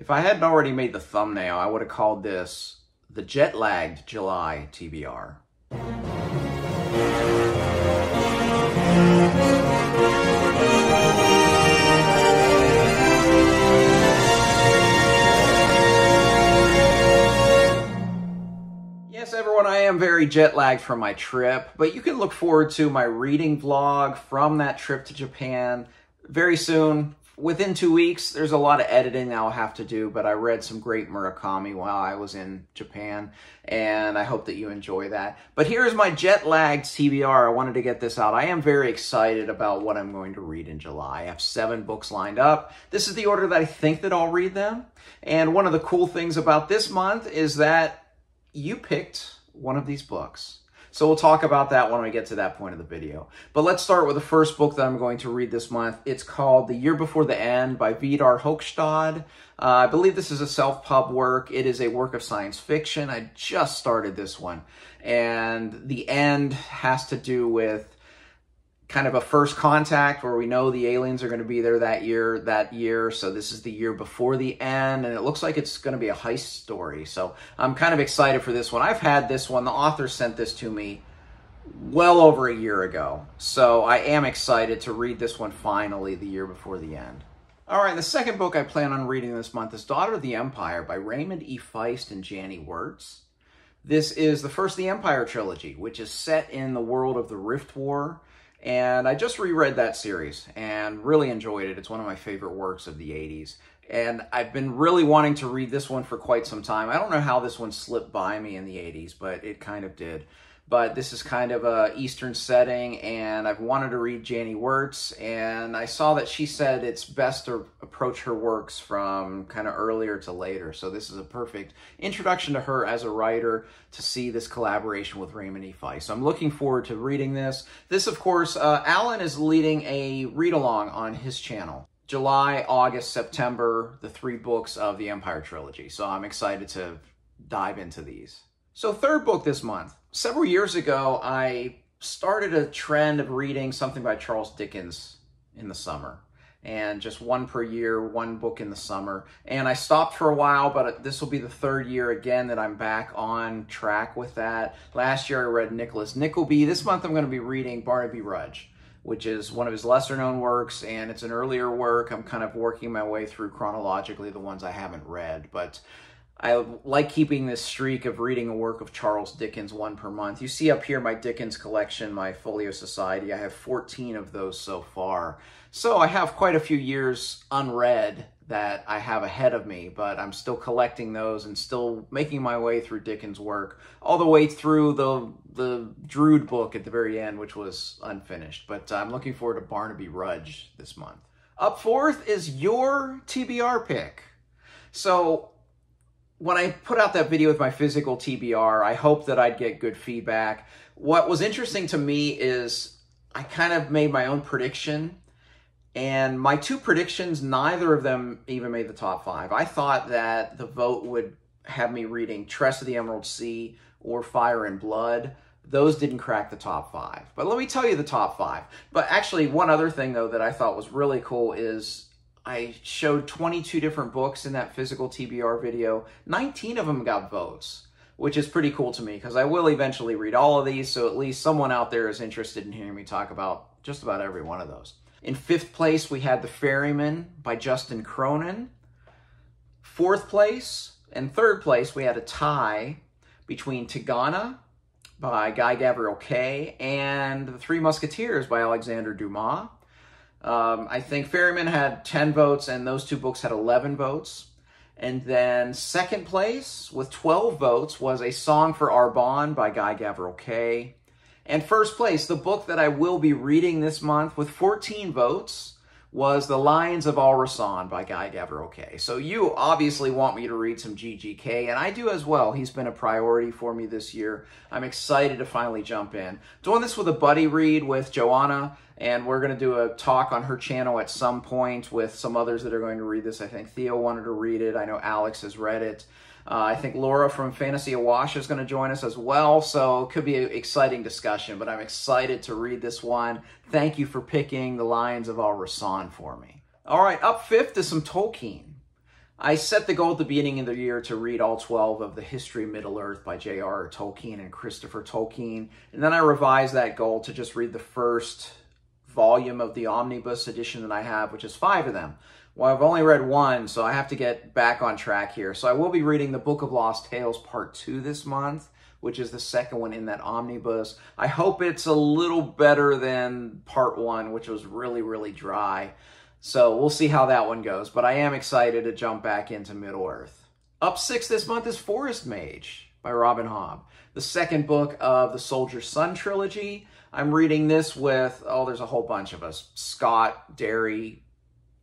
If I hadn't already made the thumbnail, I would have called this the jet-lagged July TBR. Yes, everyone, I am very jet-lagged from my trip, but you can look forward to my reading vlog from that trip to Japan very soon. Within 2 weeks, there's a lot of editing I'll have to do, but I read some great Murakami while I was in Japan, and I hope that you enjoy that. But here's my jet-lagged TBR. I wanted to get this out. I am very excited about what I'm going to read in July. I have 7 books lined up. This is the order that I think that I'll read them. And one of the cool things about this month is that you picked one of these books. So we'll talk about that when we get to that point of the video. But let's start with the first book that I'm going to read this month. It's called The Year Before the End by Vidar Høgstad. I believe this is a self-pub work. It is a work of science fiction. I just started this one. And the end has to do with kind of a first contact where we know the aliens are going to be there that year. So this is the year before the end, and it looks like it's going to be a heist story. So I'm kind of excited for this one. I've had this one. The author sent this to me well over a year ago. So I am excited to read this one finally, The Year Before the End. All right, the second book I plan on reading this month is Daughter of the Empire by Raymond E. Feist and Janny Wirtz. This is the first of the Empire trilogy, which is set in the world of the Rift War. And I just reread that series and really enjoyed it. It's one of my favorite works of the 80s. And I've been really wanting to read this one for quite some time. I don't know how this one slipped by me in the 80s, but it kind of did. But this is kind of a Eastern setting, and I've wanted to read Janny Wirtz, and I saw that she said it's best to approach her works from kind of earlier to later. So this is a perfect introduction to her as a writer, to see this collaboration with Raymond E. Feist. So I'm looking forward to reading this. This, of course, Alan is leading a read-along on his channel. July, August, September, the 3 books of the Empire trilogy. So I'm excited to dive into these. So third book this month. Several years ago, I started a trend of reading something by Charles Dickens in the summer. And just one per year, 1 book in the summer. And I stopped for a while, but this will be the 3rd year again that I'm back on track with that. Last year I read Nicholas Nickleby. This month I'm going to be reading Barnaby Rudge, which is one of his lesser known works, and it's an earlier work. I'm kind of working my way through chronologically the ones I haven't read, but I like keeping this streak of reading a work of Charles Dickens, 1 per month. You see up here my Dickens collection, my Folio Society. I have 14 of those so far. So I have quite a few years unread that I have ahead of me, but I'm still collecting those and still making my way through Dickens' work, all the way through the Drood book at the very end, which was unfinished. But I'm looking forward to Barnaby Rudge this month. Up fourth is your TBR pick. So when I put out that video with my Physical TBR, I hoped that I'd get good feedback. What was interesting to me is I kind of made my own prediction, and my 2 predictions, neither of them even made the top 5. I thought that the vote would have me reading Tress of the Emerald Sea or Fire and Blood. Those didn't crack the top 5. But let me tell you the top 5. But actually, one other thing, though, that I thought was really cool is I showed 22 different books in that Physical TBR video. 19 of them got votes, which is pretty cool to me because I will eventually read all of these, so at least someone out there is interested in hearing me talk about just about every one of those. In 5th place, we had The Ferryman by Justin Cronin. 4th place and 3rd place, we had a tie between Tigana by Guy Gavriel Kay and The Three Musketeers by Alexandre Dumas. I think Ferryman had 10 votes, and those 2 books had 11 votes. And then 2nd place with 12 votes was A Song for Arbonne by Guy Gavriel Kay. And 1st place, the book that I will be reading this month with 14 votes, was The Lions of Al-Rassan by Guy Gavriel Kay. So you obviously want me to read some GGK, and I do as well. He's been a priority for me this year. I'm excited to finally jump in. Doing this with a buddy read with Joanna, and we're going to do a talk on her channel at some point with some others that are going to read this. I think Theo wanted to read it. I know Alex has read it. I think Laura from Fantasy Awash is going to join us as well, so it could be an exciting discussion, but I'm excited to read this one. Thank you for picking The Lions of Al-Rassan for me. All right, up 5th is some Tolkien. I set the goal at the beginning of the year to read all 12 of the History of Middle-earth by J.R.R. Tolkien and Christopher Tolkien. And then I revised that goal to just read the first volume of the omnibus edition that I have, which is 5 of them. Well, I've only read 1, so I have to get back on track here. So I will be reading the Book of Lost Tales Part 2 this month, which is the second one in that omnibus. I hope it's a little better than Part 1, which was really, really dry. So we'll see how that one goes, but I am excited to jump back into Middle-earth. Up 6 this month is Forest Mage by Robin Hobb, the second book of the Soldier's Son trilogy. I'm reading this with, there's a whole bunch of us. Scott, Derry,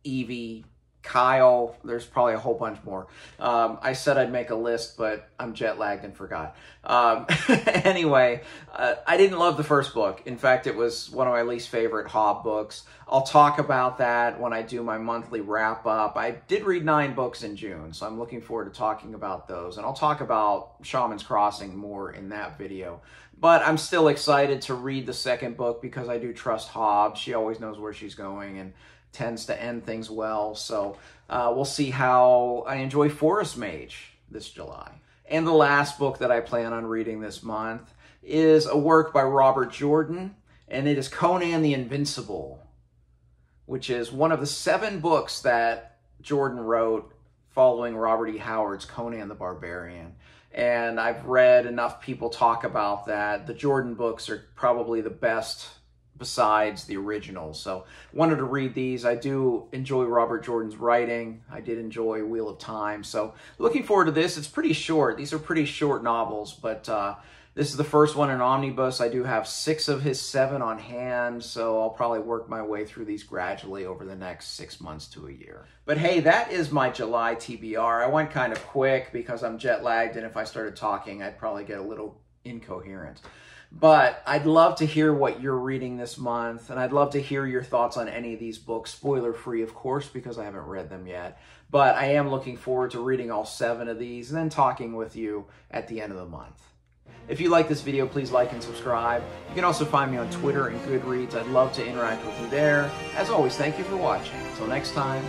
Evie, Kyle, there's probably a whole bunch more. I said I'd make a list, but I'm jet lagged and forgot. Anyway, I didn't love the first book. In fact, it was one of my least favorite Hobb books. I'll talk about that when I do my monthly wrap up. I did read 9 books in June, so I'm looking forward to talking about those. And I'll talk about Shaman's Crossing more in that video. But I'm still excited to read the second book because I do trust Hobb. She always knows where she's going and tends to end things well. So we'll see how I enjoy Forest Mage this July. And the last book that I plan on reading this month is a work by Robert Jordan, and it is Conan the Invincible, which is one of the 7 books that Jordan wrote following Robert E. Howard's Conan the Barbarian. And I've read enough people talk about that. The Jordan books are probably the best besides the originals. So wanted to read these. I do enjoy Robert Jordan's writing. I did enjoy Wheel of Time. So looking forward to this. It's pretty short. These are pretty short novels, but this is the first one in Omnibus. I do have 6 of his 7 on hand, so I'll probably work my way through these gradually over the next 6 months to a year. But hey, that is my July TBR. I went kind of quick because I'm jet lagged, and if I started talking, I'd probably get a little incoherent. But I'd love to hear what you're reading this month, and I'd love to hear your thoughts on any of these books, spoiler-free, of course, because I haven't read them yet. But I am looking forward to reading all 7 of these and then talking with you at the end of the month. If you like this video, please like and subscribe. You can also find me on Twitter and Goodreads. I'd love to interact with you there. As always, thank you for watching. Until next time,